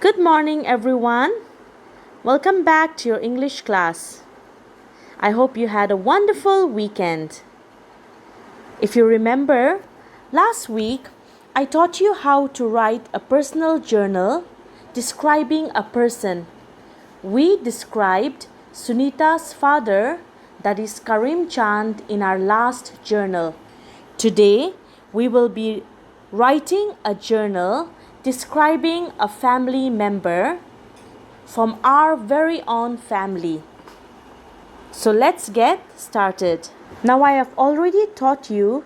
Good morning, everyone. Welcome back to your English class. I hope you had a wonderful weekend. If you remember, last week I taught you how to write a personal journal describing a person. We described Sunita's father, that is Karim Chand, in our last journal. Today, we will be writing a journal describing a family member from our very own family. So let's get started. Now I have already taught you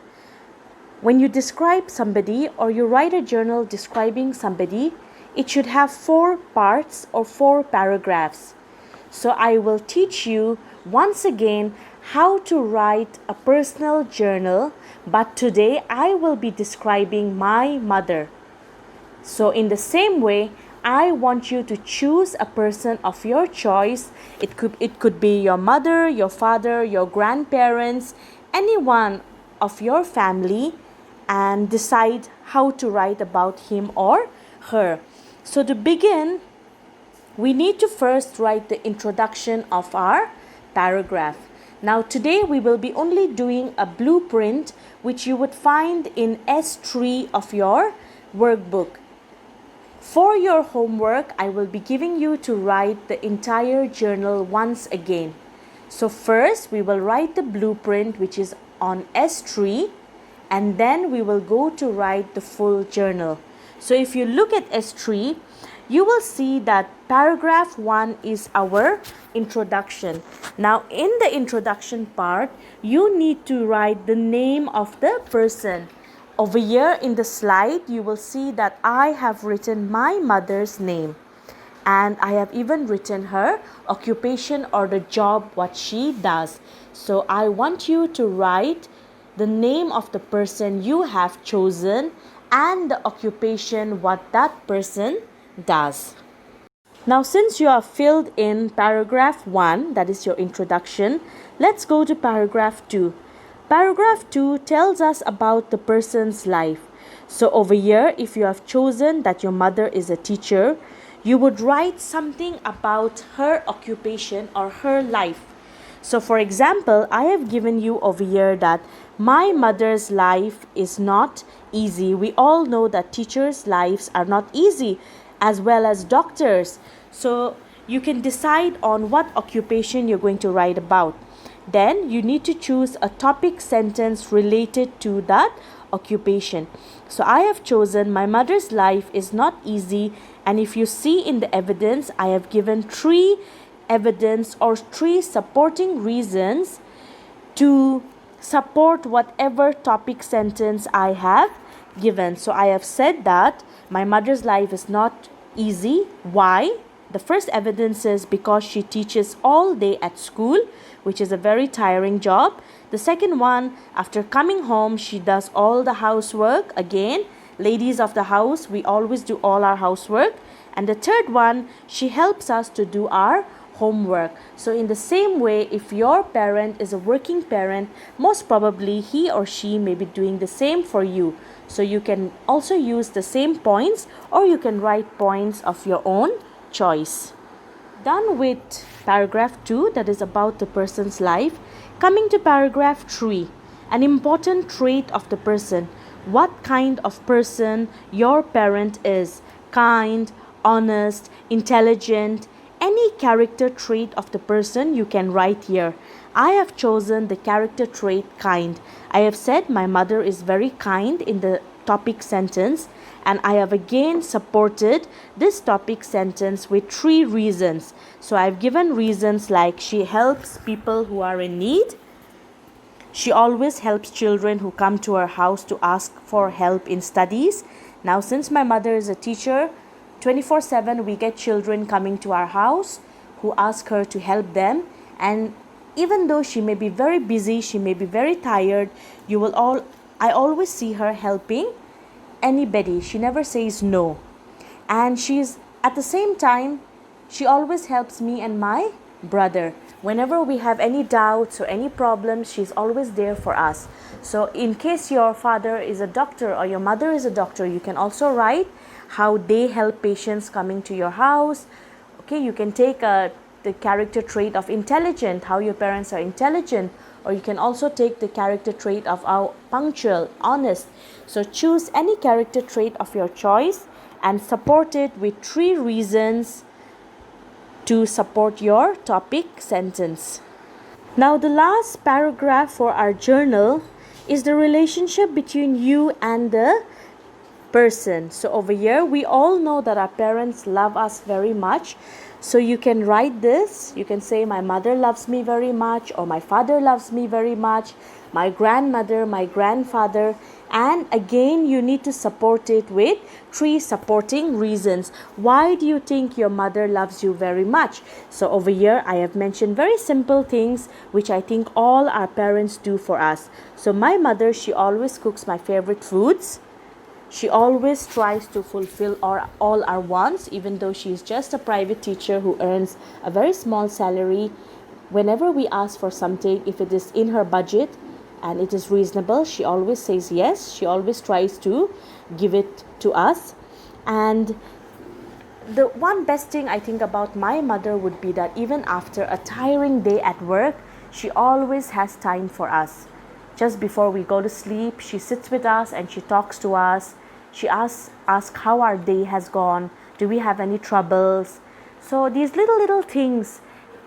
when you describe somebody or you write a journal describing somebody, it should have 4 parts or 4 paragraphs. So I will teach you once again how to write a personal journal, but today I will be describing my mother. So in the same way, I want you to choose a person of your choice. It could be your mother, your father, your grandparents, anyone of your family, and decide how to write about him or her. So to begin, we need to first write the introduction of our paragraph. Now today we will be only doing a blueprint which you would find in S3 of your workbook. For your homework, I will be giving you to write the entire journal once again. So first we will write the blueprint which is on S3, and then we will go to write the full journal. So if you look at S3, you will see that paragraph 1 is our introduction. Now in the introduction part, you need to write the name of the person. Over here in the slide, you will see that I have written my mother's name, and I have even written her occupation or the job what she does. So I want you to write the name of the person you have chosen and the occupation what that person does. Now since you have filled in paragraph 1, that is your introduction, let's go to paragraph 2. Paragraph 2 tells us about the person's life. So over here, if you have chosen that your mother is a teacher, you would write something about her occupation or her life. So for example, I have given you over here that my mother's life is not easy. We all know that teachers' lives are not easy, as well as doctors. So you can decide on what occupation you're going to write about. Then you need to choose a topic sentence related to that occupation. So I have chosen my mother's life is not easy, and if you see in the evidence, I have given 3 evidence or 3 supporting reasons to support whatever topic sentence I have given. So I have said that my mother's life is not easy. Why? The first evidence is because she teaches all day at school, which is a very tiring job. The second one, after coming home, she does all the housework. Again, ladies of the house, we always do all our housework. And the third one, she helps us to do our homework. So in the same way, if your parent is a working parent, most probably he or she may be doing the same for you. So you can also use the same points, or you can write points of your own choice. Done with paragraph 2, that is about the person's life. Coming to paragraph 3, an important trait of the person. What kind of person your parent is? Kind, honest, intelligent. Any character trait of the person you can write here. I have chosen the character trait kind. I have said my mother is very kind in the topic sentence, and I have again supported this topic sentence with 3 reasons. So I've given reasons like she helps people who are in need. She always helps children who come to her house to ask for help in studies. Now since my mother is a teacher, 24/7 we get children coming to our house who ask her to help them, and even though she may be very busy, she may be very tired, I always see her helping anybody. She never says no. And she's at the same time, she always helps me and my brother. Whenever we have any doubts or any problems, she's always there for us. So in case your father is a doctor or your mother is a doctor, you can also write how they help patients coming to your house. Okay, you can take the character trait of intelligent, how your parents are intelligent, or you can also take the character trait of how punctual, honest. So choose any character trait of your choice and support it with 3 reasons to support your topic sentence. Now the last paragraph for our journal is the relationship between you and the person. So over here we all know that our parents love us very much. So you can write this. You can say my mother loves me very much, or my father loves me very much, my grandmother, my grandfather, and again you need to support it with 3 supporting reasons. Why do you think your mother loves you very much? So over here I have mentioned very simple things which I think all our parents do for us. So my mother, she always cooks my favorite foods. She always tries to fulfill all our wants, even though she is just a private teacher who earns a very small salary. Whenever we ask for something, if it is in her budget and it is reasonable, she always says yes. She always tries to give it to us. And the one best thing I think about my mother would be that even after a tiring day at work, she always has time for us. Just before we go to sleep, she sits with us and she talks to us. She asks how our day has gone. Do we have any troubles? So these little things,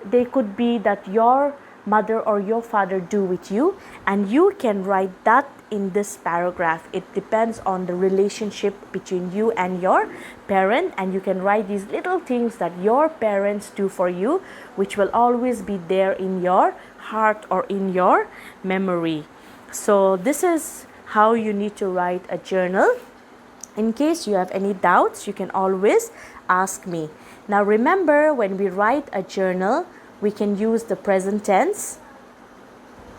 they could be that your mother or your father do with you, and you can write that in this paragraph. It depends on the relationship between you and your parent, and you can write these little things that your parents do for you, which will always be there in your heart or in your memory. So this is how you need to write a journal. In case you have any doubts, you can always ask me. Now remember, when we write a journal, we can use the present tense,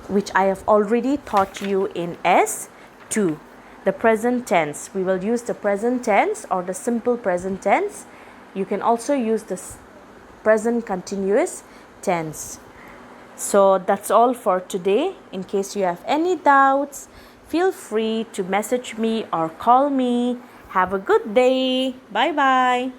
which I have already taught you in S2. The present tense. We will use the present tense or the simple present tense. You can also use the present continuous tense. So that's all for today. In case you have any doubts, feel free to message me or call me. Have a good day. Bye bye.